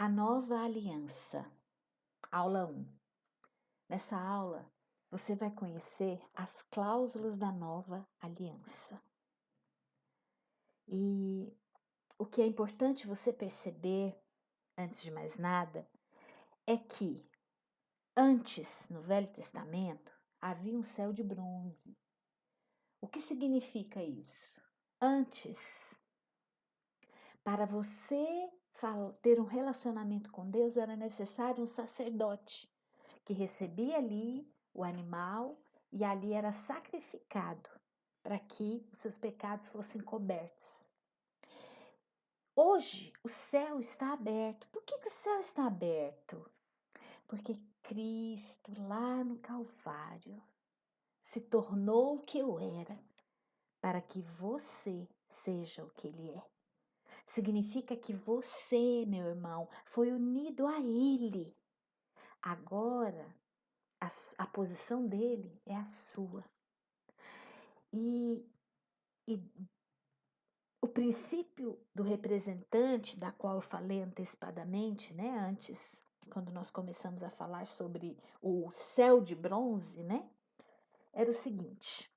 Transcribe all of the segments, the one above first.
A nova aliança, aula 1. Nessa aula, você vai conhecer as cláusulas da nova aliança. E o que é importante você perceber, antes de mais nada, é que antes, no Velho Testamento, havia um céu de bronze. O que significa isso? Antes, para você ter um relacionamento com Deus, era necessário um sacerdote que recebia ali o animal e ali era sacrificado para que os seus pecados fossem cobertos. Hoje o céu está aberto. Por que o céu está aberto? Porque Cristo lá no Calvário se tornou o que eu era para que você seja o que Ele é. Significa que você, meu irmão, foi unido a Ele. Agora, a posição dele é a sua. E o princípio do representante, da qual eu falei antecipadamente, né, antes, quando nós começamos a falar sobre o céu de bronze, né, era o seguinte: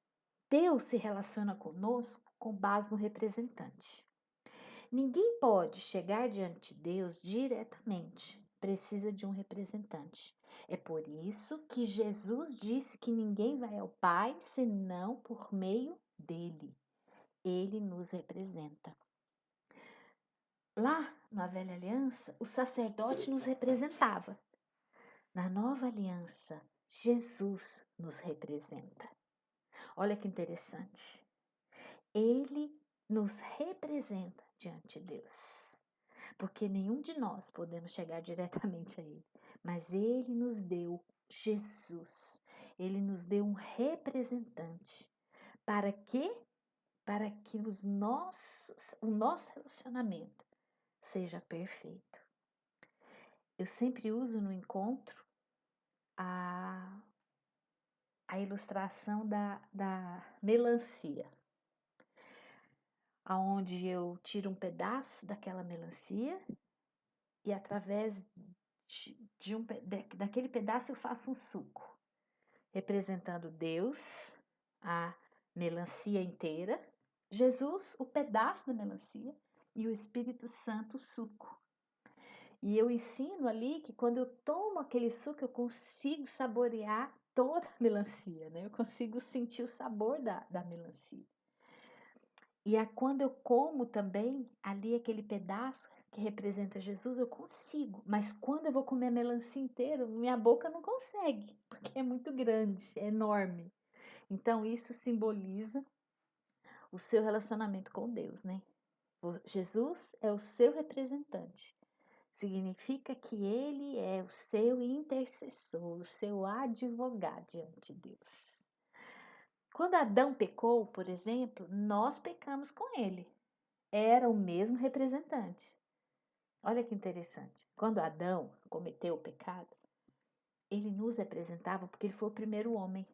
Deus se relaciona conosco com base no representante. Ninguém pode chegar diante de Deus diretamente, precisa de um representante. É por isso que Jesus disse que ninguém vai ao Pai senão por meio dele. Ele nos representa. Lá na velha aliança, o sacerdote nos representava. Na nova aliança, Jesus nos representa. Olha que interessante. Ele nos representa diante de Deus. Porque nenhum de nós podemos chegar diretamente a Ele. Mas Ele nos deu Jesus. Ele nos deu um representante. Para quê? Para que o nosso relacionamento seja perfeito. Eu sempre uso no encontro a ilustração da melancia, aonde eu tiro um pedaço daquela melancia e através daquele pedaço eu faço um suco, representando Deus, a melancia inteira, Jesus, o pedaço da melancia, e o Espírito Santo, o suco. E eu ensino ali que quando eu tomo aquele suco, eu consigo saborear toda a melancia, né? Eu consigo sentir o sabor da melancia. E quando eu como também, ali aquele pedaço que representa Jesus, eu consigo. Mas quando eu vou comer a melancia inteira, minha boca não consegue, porque é muito grande, é enorme. Então isso simboliza o seu relacionamento com Deus, né? Jesus é o seu representante. Significa que ele é o seu intercessor, o seu advogado diante de Deus. Quando Adão pecou, por exemplo, nós pecamos com ele. Era o mesmo representante. Olha que interessante. Quando Adão cometeu o pecado, ele nos representava porque ele foi o primeiro homem.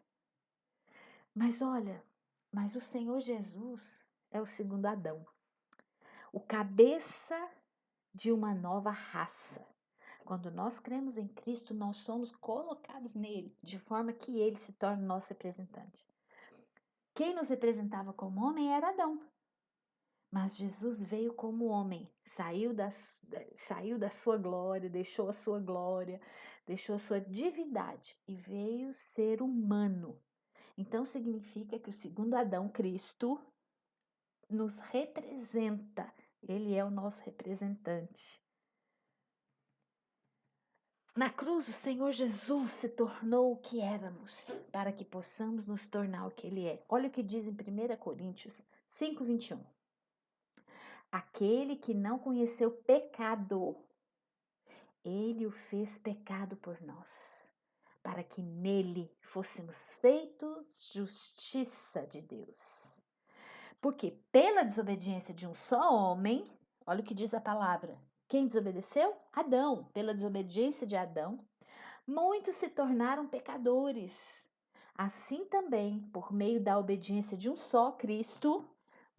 Mas olha, mas o Senhor Jesus é o segundo Adão. O cabeça de uma nova raça. Quando nós cremos em Cristo, nós somos colocados nele, de forma que ele se torne nosso representante. Quem nos representava como homem era Adão. Mas Jesus veio como homem, saiu da sua glória, deixou a sua glória, deixou a sua divindade e veio ser humano. Então significa que o segundo Adão, Cristo, nos representa. Ele é o nosso representante. Na cruz, o Senhor Jesus se tornou o que éramos, para que possamos nos tornar o que Ele é. Olha o que diz em 1 Coríntios 5:21. Aquele que não conheceu pecado, Ele o fez pecado por nós, para que nele fôssemos feitos justiça de Deus. Porque pela desobediência de um só homem, olha o que diz a palavra, quem desobedeceu? Adão. Pela desobediência de Adão, muitos se tornaram pecadores. Assim também, por meio da obediência de um só, Cristo,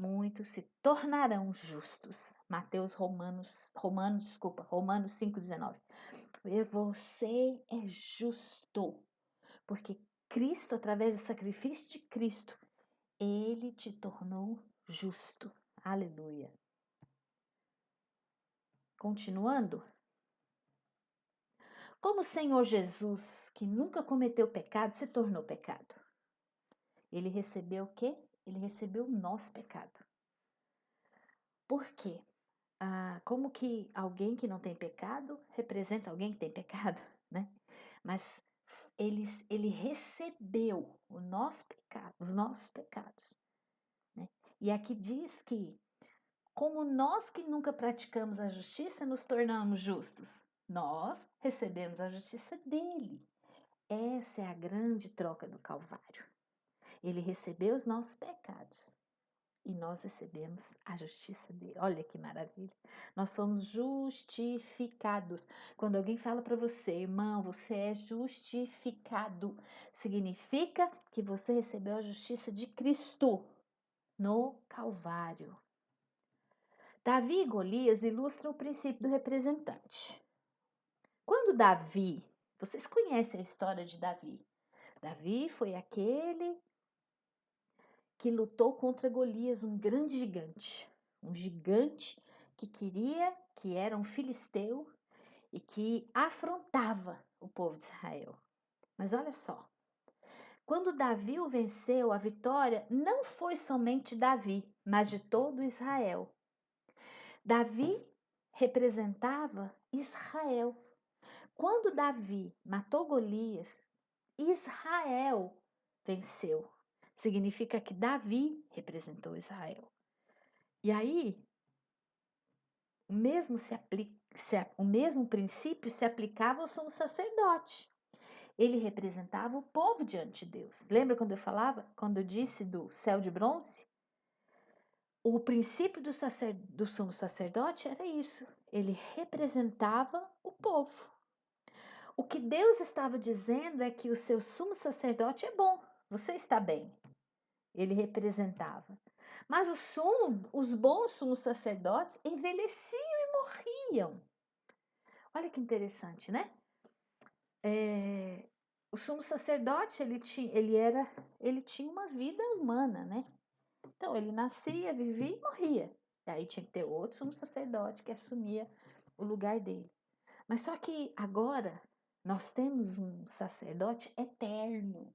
muitos se tornarão justos. Romanos 5,19. Você é justo, porque Cristo, através do sacrifício de Cristo, ele te tornou justo. Aleluia. Continuando. Como o Senhor Jesus, que nunca cometeu pecado, se tornou pecado? Ele recebeu o quê? Ele recebeu o nosso pecado. Por quê? Como que alguém que não tem pecado representa alguém que tem pecado, né? Mas ele recebeu o nosso pecado, os nossos pecados, né? E aqui diz que, como nós que nunca praticamos a justiça, nos tornamos justos, nós recebemos a justiça dele. Essa é a grande troca do Calvário. Ele recebeu os nossos pecados e nós recebemos a justiça dele. Olha que maravilha. Nós somos justificados. Quando alguém fala para você, irmão, você é justificado, significa que você recebeu a justiça de Cristo no Calvário. Davi e Golias ilustram o princípio do representante. Quando Davi, vocês conhecem a história de Davi. Davi foi aquele que lutou contra Golias, um grande gigante. Um gigante que era um filisteu e que afrontava o povo de Israel. Mas olha só, quando Davi o venceu, a vitória não foi somente Davi, mas de todo Israel. Davi representava Israel. Quando Davi matou Golias, Israel venceu. Significa que Davi representou Israel. E aí, o mesmo princípio se aplicava ao sumo sacerdote. Ele representava o povo diante de Deus. Lembra quando eu disse do céu de bronze? O princípio do sumo sacerdote era isso. Ele representava o povo. O que Deus estava dizendo é que o seu sumo sacerdote é bom. Você está bem. Ele representava. Mas os bons sumos sacerdotes envelheciam e morriam. Olha que interessante, né? O sumo sacerdote, ele tinha uma vida humana, né? Então, ele nascia, vivia e morria. E aí tinha que ter outro sumo sacerdote que assumia o lugar dele. Mas só que agora nós temos um sacerdote eterno.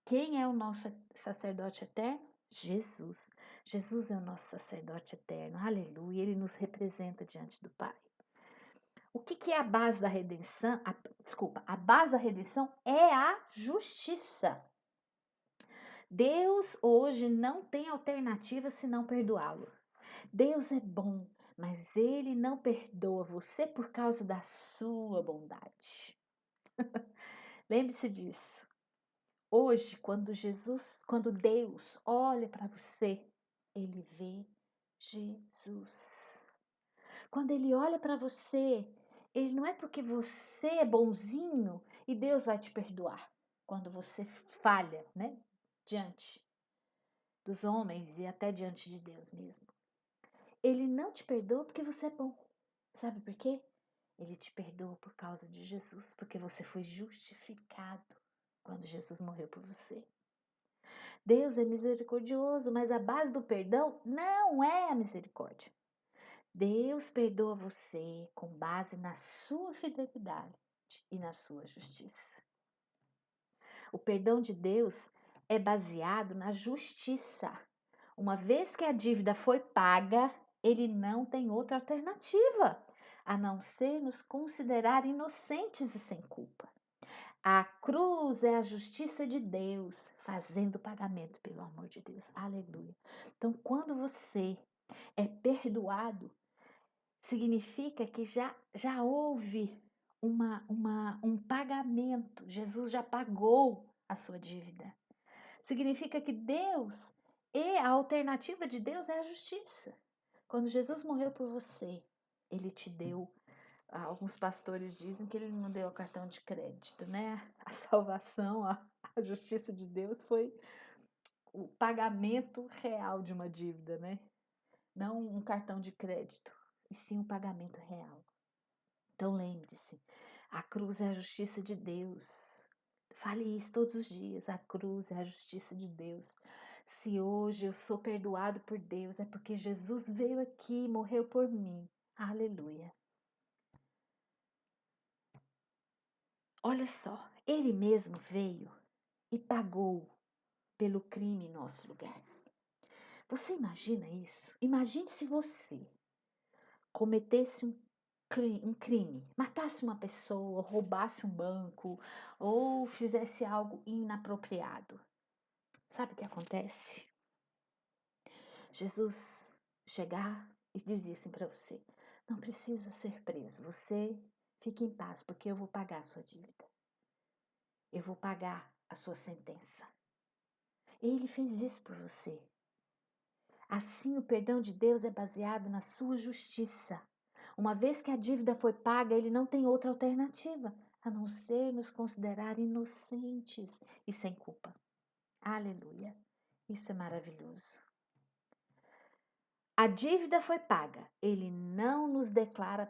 Quem é o nosso sacerdote eterno? Jesus. Jesus é o nosso sacerdote eterno. Aleluia. Ele nos representa diante do Pai. O que é a base da redenção? A base da redenção é a justiça. Deus hoje não tem alternativa senão perdoá-lo. Deus é bom, mas ele não perdoa você por causa da sua bondade. Lembre-se disso. Hoje, quando Deus olha para você, ele vê Jesus. Quando ele olha para você, ele não é porque você é bonzinho e Deus vai te perdoar. Quando você falha, né? Diante dos homens e até diante de Deus mesmo. Ele não te perdoa porque você é bom. Sabe por quê? Ele te perdoa por causa de Jesus, porque você foi justificado quando Jesus morreu por você. Deus é misericordioso, mas a base do perdão não é a misericórdia. Deus perdoa você com base na sua fidelidade e na sua justiça. O perdão de Deus é baseado na justiça. Uma vez que a dívida foi paga, ele não tem outra alternativa a não ser nos considerar inocentes e sem culpa. A cruz é a justiça de Deus fazendo pagamento pelo amor de Deus. Aleluia. Então, quando você é perdoado, significa que já houve um pagamento. Jesus já pagou a sua dívida. Significa que Deus e a alternativa de Deus é a justiça. Quando Jesus morreu por você, ele te deu. Alguns pastores dizem que ele não deu o cartão de crédito, né? A salvação, a justiça de Deus foi o pagamento real de uma dívida, né? Não um cartão de crédito, e sim um pagamento real. Então lembre-se, a cruz é a justiça de Deus. Fale isso todos os dias, a cruz é a justiça de Deus. Se hoje eu sou perdoado por Deus, é porque Jesus veio aqui e morreu por mim. Aleluia. Olha só, ele mesmo veio e pagou pelo crime em nosso lugar. Você imagina isso? Imagine se você cometesse um crime, matasse uma pessoa, roubasse um banco ou fizesse algo inapropriado. Sabe o que acontece? Jesus chegar e dizia assim para você: não precisa ser preso, você fique em paz, porque eu vou pagar a sua dívida. Eu vou pagar a sua sentença. Ele fez isso por você. Assim, o perdão de Deus é baseado na sua justiça. Uma vez que a dívida foi paga, ele não tem outra alternativa a não ser nos considerar inocentes e sem culpa. Aleluia! Isso é maravilhoso. A dívida foi paga. Ele não nos declara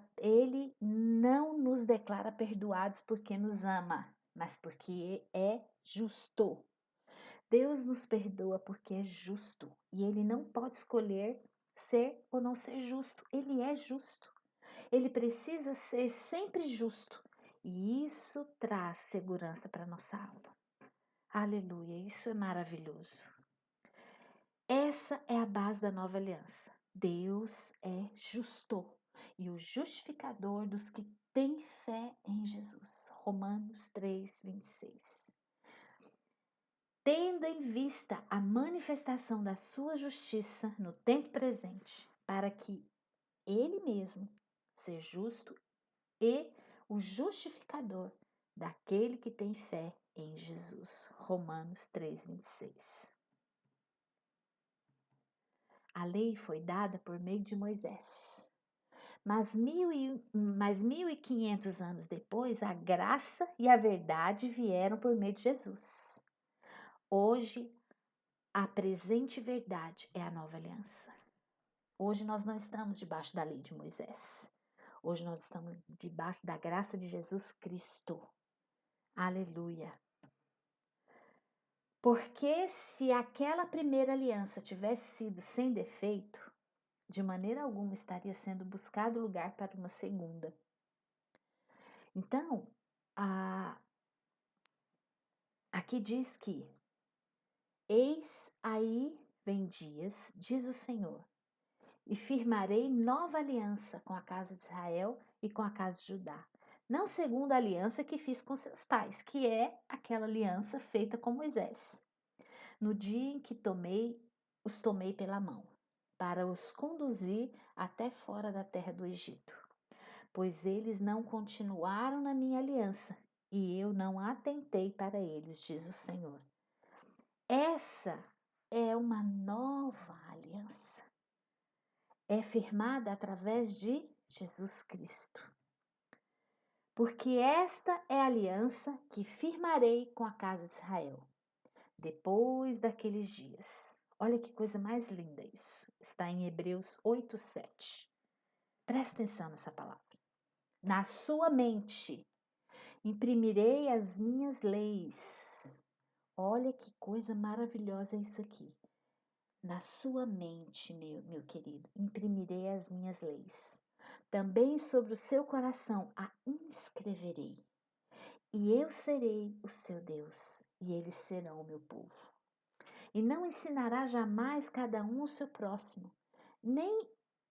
perdoados porque nos ama, mas porque é justo. Deus nos perdoa porque é justo e ele não pode escolher ser ou não ser justo. Ele é justo. Ele precisa ser sempre justo e isso traz segurança para nossa alma. Aleluia, isso é maravilhoso. Essa é a base da nova aliança. Deus é justo e o justificador dos que têm fé em Jesus. Romanos 3:26. Tendo em vista a manifestação da sua justiça no tempo presente, para que ele mesmo seja justo e o justificador daquele que tem fé em Jesus. Romanos 3:26. A lei foi dada por meio de Moisés. Mas 1.500 anos depois, a graça e a verdade vieram por meio de Jesus. Hoje, a presente verdade é a nova aliança. Hoje nós não estamos debaixo da lei de Moisés. Hoje nós estamos debaixo da graça de Jesus Cristo. Aleluia. Porque se aquela primeira aliança tivesse sido sem defeito, de maneira alguma estaria sendo buscado lugar para uma segunda. Então, aqui diz que: eis aí vem dias, diz o Senhor, e firmarei nova aliança com a casa de Israel e com a casa de Judá. Não segundo a aliança que fiz com seus pais, que é aquela aliança feita com Moisés. No dia em que os tomei pela mão, para os conduzir até fora da terra do Egito. Pois eles não continuaram na minha aliança, e eu não atentei para eles, diz o Senhor. Essa é uma nova aliança. É firmada através de Jesus Cristo. Porque esta é a aliança que firmarei com a casa de Israel, depois daqueles dias. Olha que coisa mais linda isso. Está em Hebreus 8:7. Presta atenção nessa palavra. Na sua mente imprimirei as minhas leis. Olha que coisa maravilhosa isso aqui. Na sua mente, meu querido, imprimirei as minhas leis. Também sobre o seu coração a inscreverei. E eu serei o seu Deus, e eles serão o meu povo. E não ensinará jamais cada um ao seu próximo, nem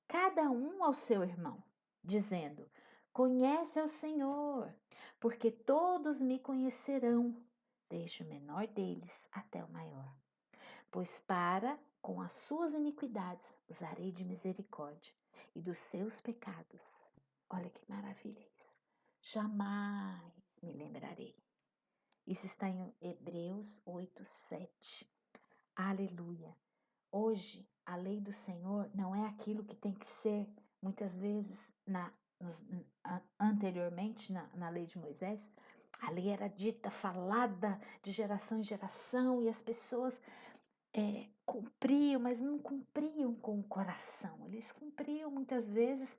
cada um ao seu irmão, dizendo: conhece ao Senhor, porque todos me conhecerão, desde o menor deles até o maior. Pois para com as suas iniquidades usarei de misericórdia, e dos seus pecados, olha que maravilha isso, jamais me lembrarei. Isso está em Hebreus 8:7. Aleluia. Hoje, a lei do Senhor não é aquilo que tem que ser, muitas vezes, anteriormente, na lei de Moisés. A lei era dita, falada de geração em geração, e as pessoas cumpriam, mas não cumpriam com o coração. Eles cumpriam muitas vezes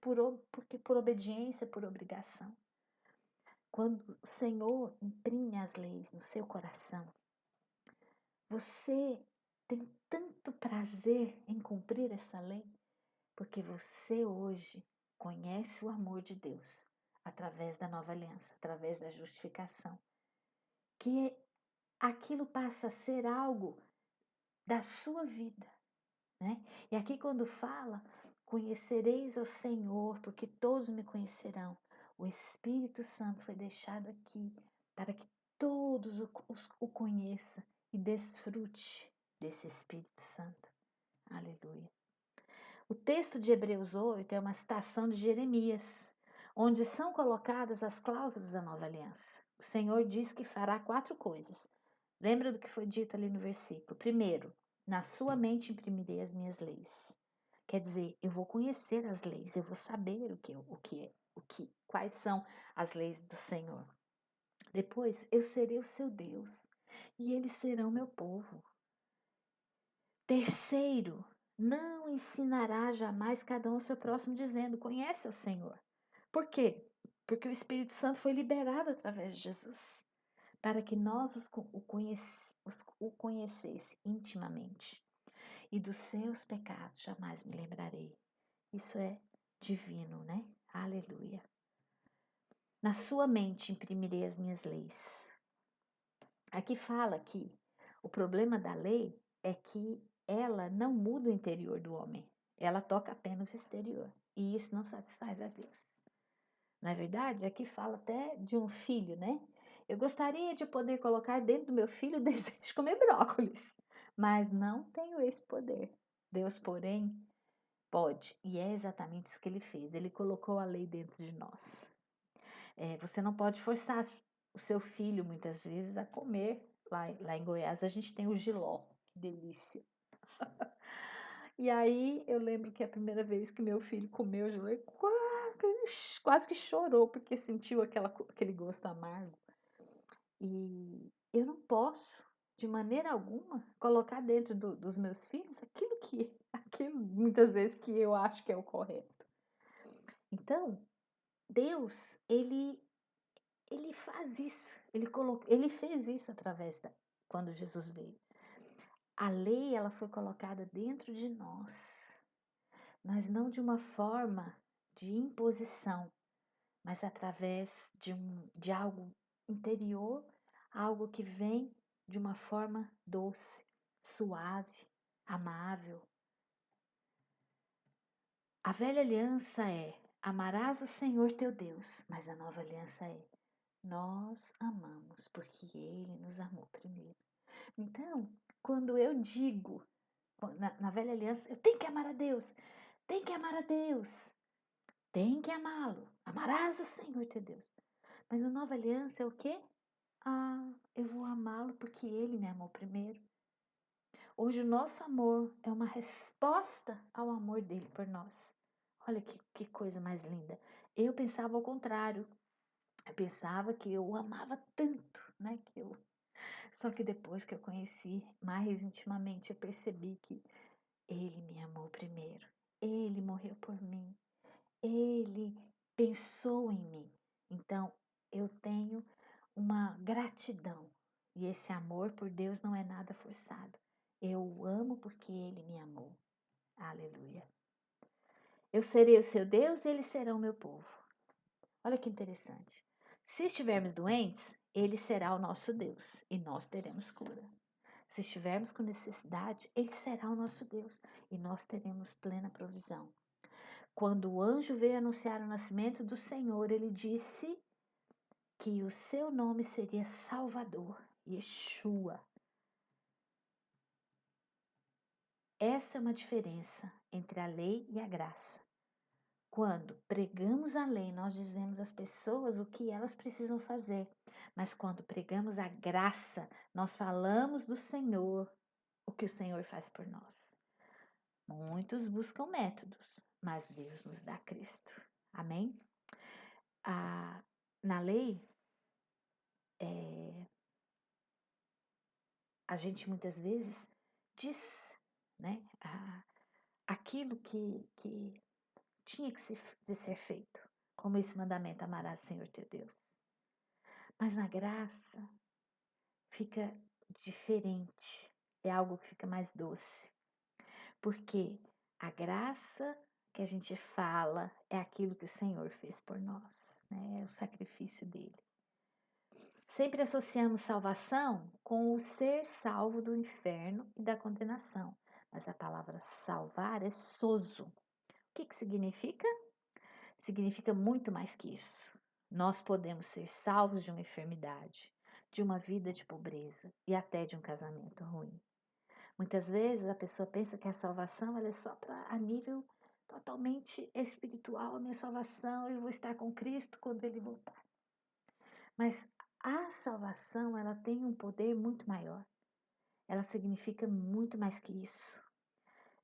porque por obediência, por obrigação. Quando o Senhor imprime as leis no seu coração, você tem tanto prazer em cumprir essa lei, porque você hoje conhece o amor de Deus através da nova aliança, através da justificação, que aquilo passa a ser algo da sua vida, né? E aqui quando fala, conhecereis o Senhor, porque todos me conhecerão. O Espírito Santo foi deixado aqui para que todos o conheçam e desfrute desse Espírito Santo. Aleluia. O texto de Hebreus 8 é uma citação de Jeremias, onde são colocadas as cláusulas da nova aliança. O Senhor diz que fará 4 coisas. Lembra do que foi dito ali no versículo? Primeiro, na sua mente imprimirei as minhas leis. Quer dizer, eu vou conhecer as leis, eu vou saber quais são as leis do Senhor. Depois, eu serei o seu Deus e eles serão meu povo. Terceiro, não ensinará jamais cada um ao seu próximo, dizendo: conhece o Senhor. Por quê? Porque o Espírito Santo foi liberado através de Jesus, para que nós o conhecesse intimamente. E dos seus pecados jamais me lembrarei. Isso é divino, né? Aleluia. Na sua mente imprimirei as minhas leis. Aqui fala que o problema da lei é que ela não muda o interior do homem. Ela toca apenas o exterior. E isso não satisfaz a Deus. Na verdade, aqui fala até de um filho, né? Eu gostaria de poder colocar dentro do meu filho o desejo de comer brócolis, mas não tenho esse poder. Deus, porém, pode. E é exatamente isso que ele fez. Ele colocou a lei dentro de nós. Você não pode forçar o seu filho, muitas vezes, a comer. Lá em Goiás, a gente tem o jiló. Que delícia. E aí, eu lembro que a primeira vez que meu filho comeu o jiló, ele quase que chorou, porque sentiu aquele gosto amargo. E eu não posso, de maneira alguma, colocar dentro dos meus filhos aquilo muitas vezes que eu acho que é o correto. Então, Deus, ele faz isso. Ele fez isso quando Jesus veio. A lei, ela foi colocada dentro de nós, mas não de uma forma de imposição, mas através de algo interior, algo que vem de uma forma doce, suave, amável. A velha aliança é: amarás o Senhor teu Deus, mas a nova aliança é: nós amamos porque Ele nos amou primeiro. Então, quando eu digo na velha aliança, eu tenho que amar a Deus, tem que amar a Deus, tem que amá-lo, amarás o Senhor teu Deus. Mas a nova aliança é o quê? Eu vou amá-lo porque Ele me amou primeiro. Hoje o nosso amor é uma resposta ao amor dele por nós. Olha que coisa mais linda. Eu pensava ao contrário. Eu pensava que eu o amava tanto, né? Só que depois que eu conheci mais intimamente, eu percebi que ele me amou primeiro. Ele morreu por mim. Ele pensou em mim. Então, eu tenho uma gratidão. E esse amor por Deus não é nada forçado. Eu o amo porque ele me amou. Aleluia. Eu serei o seu Deus e eles serão o meu povo. Olha que interessante. Se estivermos doentes, ele será o nosso Deus e nós teremos cura. Se estivermos com necessidade, ele será o nosso Deus e nós teremos plena provisão. Quando o anjo veio anunciar o nascimento do Senhor, ele disse que o seu nome seria Salvador, Yeshua. Essa é uma diferença entre a lei e a graça. Quando pregamos a lei, nós dizemos às pessoas o que elas precisam fazer. Mas quando pregamos a graça, nós falamos do Senhor, o que o Senhor faz por nós. Muitos buscam métodos, mas Deus nos dá Cristo. Amém? Na lei, a gente muitas vezes diz, né, aquilo que tinha de ser feito, como esse mandamento: amarás o Senhor teu Deus. Mas na graça fica diferente, é algo que fica mais doce, porque a graça que a gente fala é aquilo que o Senhor fez por nós, né? É o sacrifício dele. Sempre associamos salvação com o ser salvo do inferno e da condenação, mas a palavra salvar é sozo. O que significa? Significa muito mais que isso. Nós podemos ser salvos de uma enfermidade, de uma vida de pobreza e até de um casamento ruim. Muitas vezes a pessoa pensa que a salvação ela é só para a nível totalmente espiritual, a minha salvação, eu vou estar com Cristo quando ele voltar. Mas a salvação, ela tem um poder muito maior. Ela significa muito mais que isso.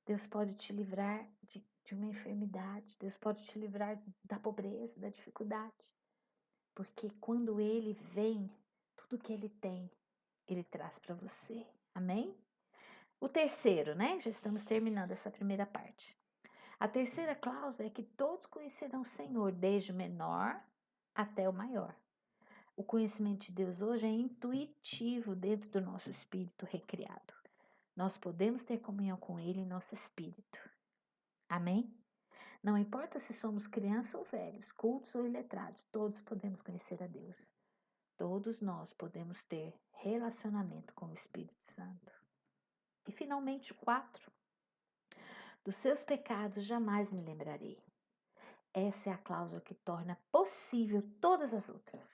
Deus pode te livrar de uma enfermidade, Deus pode te livrar da pobreza, da dificuldade. Porque quando ele vem, tudo que ele tem, ele traz para você. Amém? O terceiro, né? Já estamos terminando essa primeira parte. A terceira cláusula é que todos conhecerão o Senhor, desde o menor até o maior. O conhecimento de Deus hoje é intuitivo dentro do nosso espírito recriado. Nós podemos ter comunhão com Ele em nosso espírito. Amém? Não importa se somos crianças ou velhos, cultos ou iletrados, todos podemos conhecer a Deus. Todos nós podemos ter relacionamento com o Espírito Santo. E finalmente, 4. Dos seus pecados jamais me lembrarei. Essa é a cláusula que torna possível todas as outras.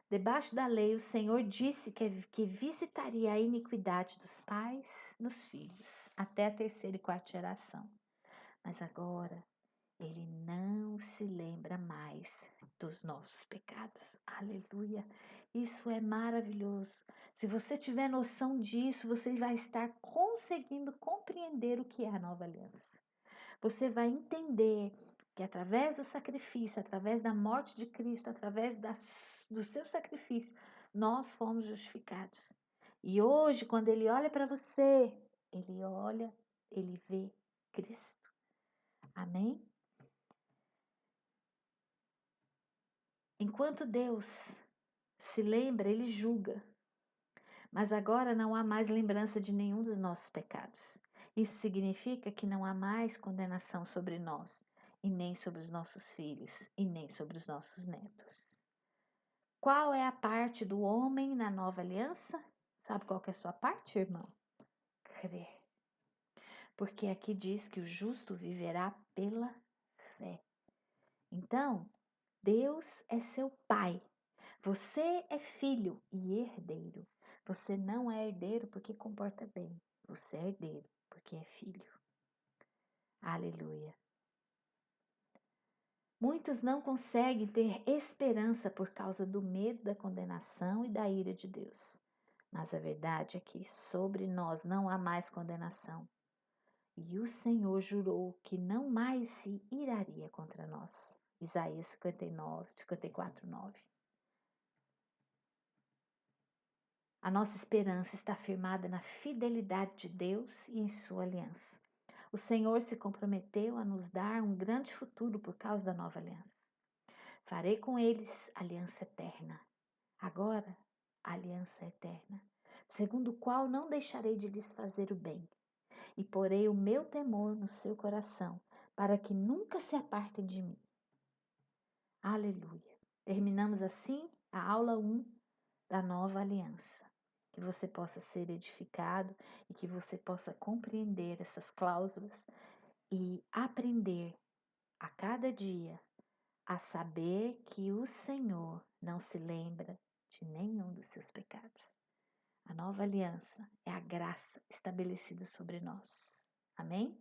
Debaixo da lei, o Senhor disse que visitaria a iniquidade dos pais nos filhos, até a terceira e quarta geração. Mas agora, Ele não se lembra mais dos nossos pecados. Aleluia! Isso é maravilhoso. Se você tiver noção disso, você vai estar conseguindo compreender o que é a nova aliança. Você vai entender que através do sacrifício, através da morte de Cristo, através do seu sacrifício, nós fomos justificados. E hoje, quando Ele olha para você, Ele vê Cristo. Amém? Enquanto Deus se lembra, Ele julga. Mas agora não há mais lembrança de nenhum dos nossos pecados. Isso significa que não há mais condenação sobre nós, e nem sobre os nossos filhos, e nem sobre os nossos netos. Qual é a parte do homem na nova aliança? Sabe qual que é a sua parte, irmão? Crer. Porque aqui diz que o justo viverá pela fé. Então, Deus é seu pai. Você é filho e herdeiro. Você não é herdeiro porque comporta bem. Você é herdeiro porque é filho. Aleluia. Muitos não conseguem ter esperança por causa do medo da condenação e da ira de Deus. Mas a verdade é que sobre nós não há mais condenação. E o Senhor jurou que não mais se iraria contra nós. Isaías 54, 9. A nossa esperança está firmada na fidelidade de Deus e em sua aliança. O Senhor se comprometeu a nos dar um grande futuro por causa da nova aliança. Farei com eles aliança eterna. Agora, a aliança eterna, segundo o qual não deixarei de lhes fazer o bem, e porei o meu temor no seu coração, para que nunca se apartem de mim. Aleluia. Terminamos assim a aula 1 da nova aliança. Que você possa ser edificado e que você possa compreender essas cláusulas e aprender a cada dia a saber que o Senhor não se lembra de nenhum dos seus pecados. A nova aliança é a graça estabelecida sobre nós. Amém?